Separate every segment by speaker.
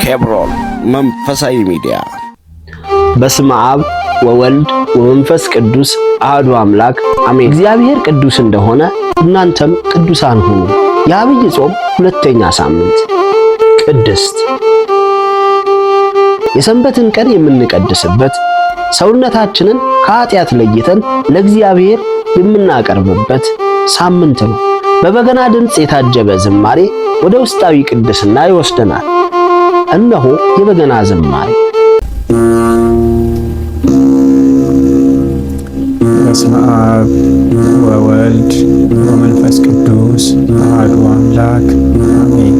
Speaker 1: ኬብሮን መንፈሳዊ ሚዲያ።
Speaker 2: በስመ አብ ወወልድ ወመንፈስ ቅዱስ አሐዱ አምላክ አሜን። እግዚአብሔር ቅዱስ እንደሆነ እናንተም ቅዱሳን ሁኑ። የዐቢይ ጾም ሁለተኛ ሳምንት ቅድስት የሰንበትን ቀን የምንቀድስበት ሰውነታችንን ከኃጢአት ለይተን ለእግዚአብሔር የምናቀርብበት ሳምንት ነው። በበገና ድምፅ የታጀበ ዝማሬ ወደ ውስጣዊ ቅድስና ይወስደናል። እነሆ የበገና ዝማሬ።
Speaker 3: በስመ አብ ወወልድ ወመንፈስ ቅዱስ አሐዱ አምላክ አሜን።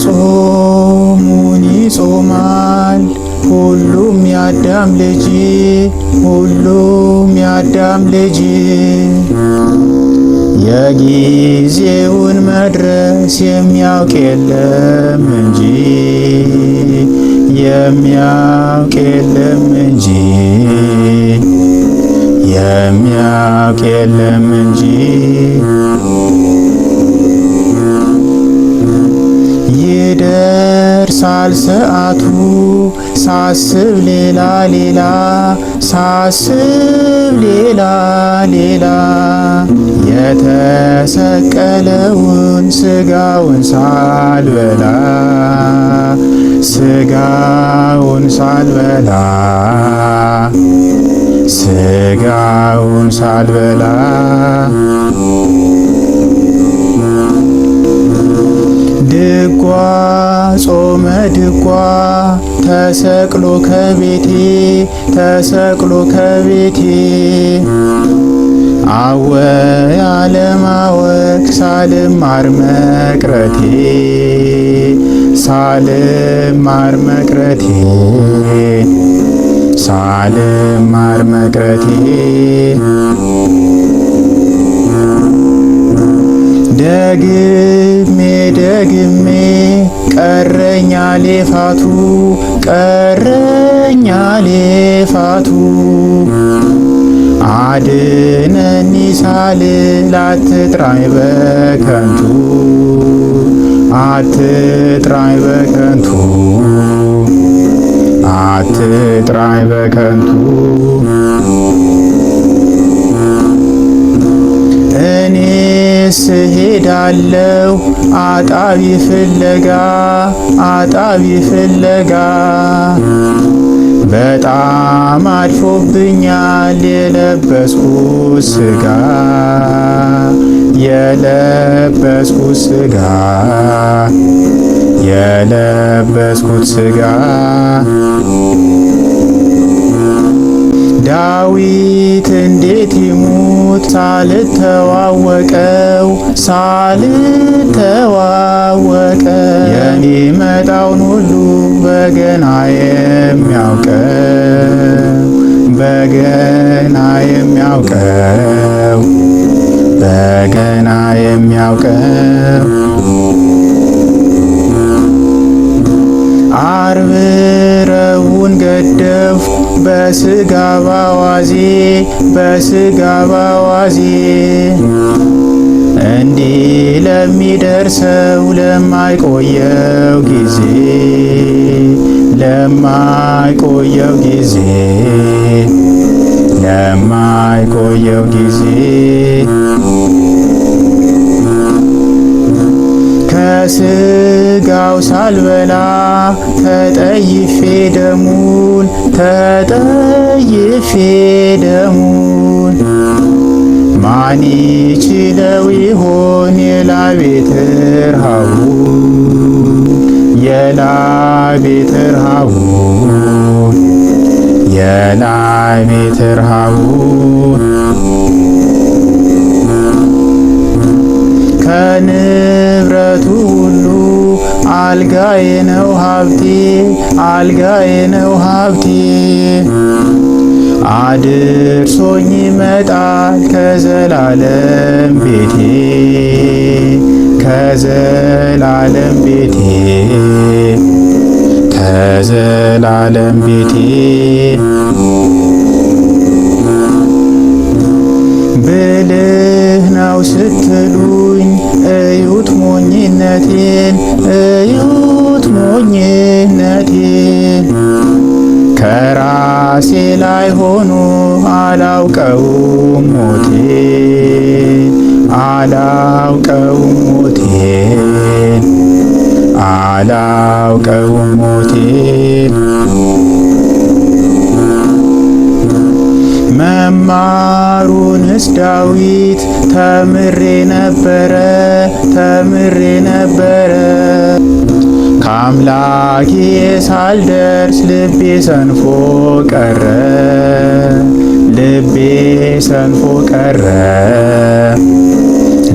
Speaker 3: ጾሙን ይጾማል ሁሉም ያዳም ልጅ የጊዜውን መድረስ የሚያውቅ የለም እንጂ ይደርሳል ሰዓቱ ሳስብ ሌላ የተሰቀለውን ስጋውን ሳልበላ ድጓ ጾመ ድጓ ተሰቅሎ ከቤቴ አወይ አለማወቅ ሳልማር መቅረቴ ደግሜ ቀረኛ ሌፋቱ አድነኒ ሳልል አትጥራኝ በከንቱ እኔስ እሄዳለሁ አጣቢ ፍለጋ በጣም አድፎብኛል የለበስኩት ስጋ ዳዊት እንዴት ይሙት ሳልተዋወቀው የሚመጣውን ሁሉ በገና የሚያውቀው ዓርብ ረቡዕን ገደፍ በስጋ ባዋዜ እንዲህ ለሚደርሰው ለማይቆየው ጊዜ ከስጋው ሳልበላ ተጠይፌ ደሙን ማን ይችለው ይሆን የላቤት ረሃቡን ከንብረቱ ሁሉ አልጋዬ ነው ሀብቴ አልጋዬ ነው ሀብቴ አድርሶኝ ይመጣል ከዘላለም ቤቴ ከዘላለም ቤቴ ከዘላለም ቤቴ ብልህ ነው ስትሉኝ እዩት ሞኝነቴን እዩት ሞኝነቴን ከራሴ ላይ ሆኖ አላውቀውም ሞቴን አላውቀውም ሞቴን አላውቀውም ሞቴን መማሩንስ ዳዊት ተምሬ ነበረ ከአምላኬ ሳልደርስ ልቤ ሰንፎ ቀረ ልቤ ሰንፎ ቀረ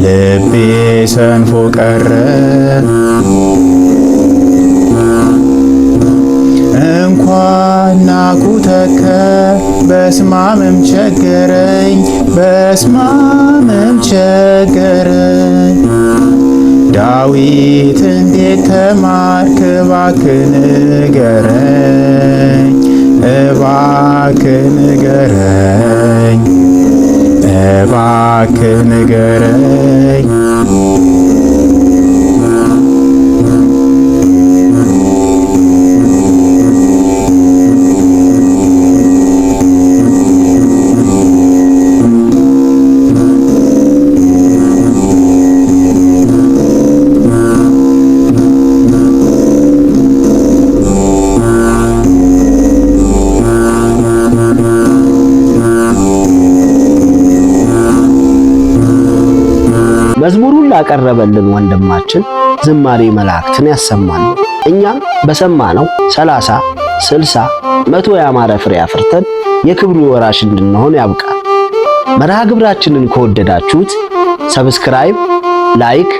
Speaker 3: ልቤ ሰንፎ ቀረ እንኳን ናኩተከ በስማምም ቸገረኝ በስማምም ቸገረኝ ዳዊት እንዴት ተማርክ እባክህ ንገረኝ እባክህ ንገረኝ እባክህ ንገረኝ
Speaker 2: መዝሙሩን ላቀረበልን ወንድማችን ዝማሬ መላእክትን ያሰማል። እኛም በሰማነው 30፣ 60፣ 100 ያማረ ፍሬ አፍርተን የክብሩ ወራሽ እንድንሆን ያብቃል። መርሃ ግብራችንን ከወደዳችሁት ሰብስክራይብ፣ ላይክ፣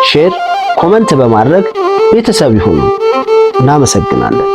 Speaker 2: ሼር፣ ኮመንት በማድረግ ቤተሰብ ይሁኑ። እናመሰግናለን።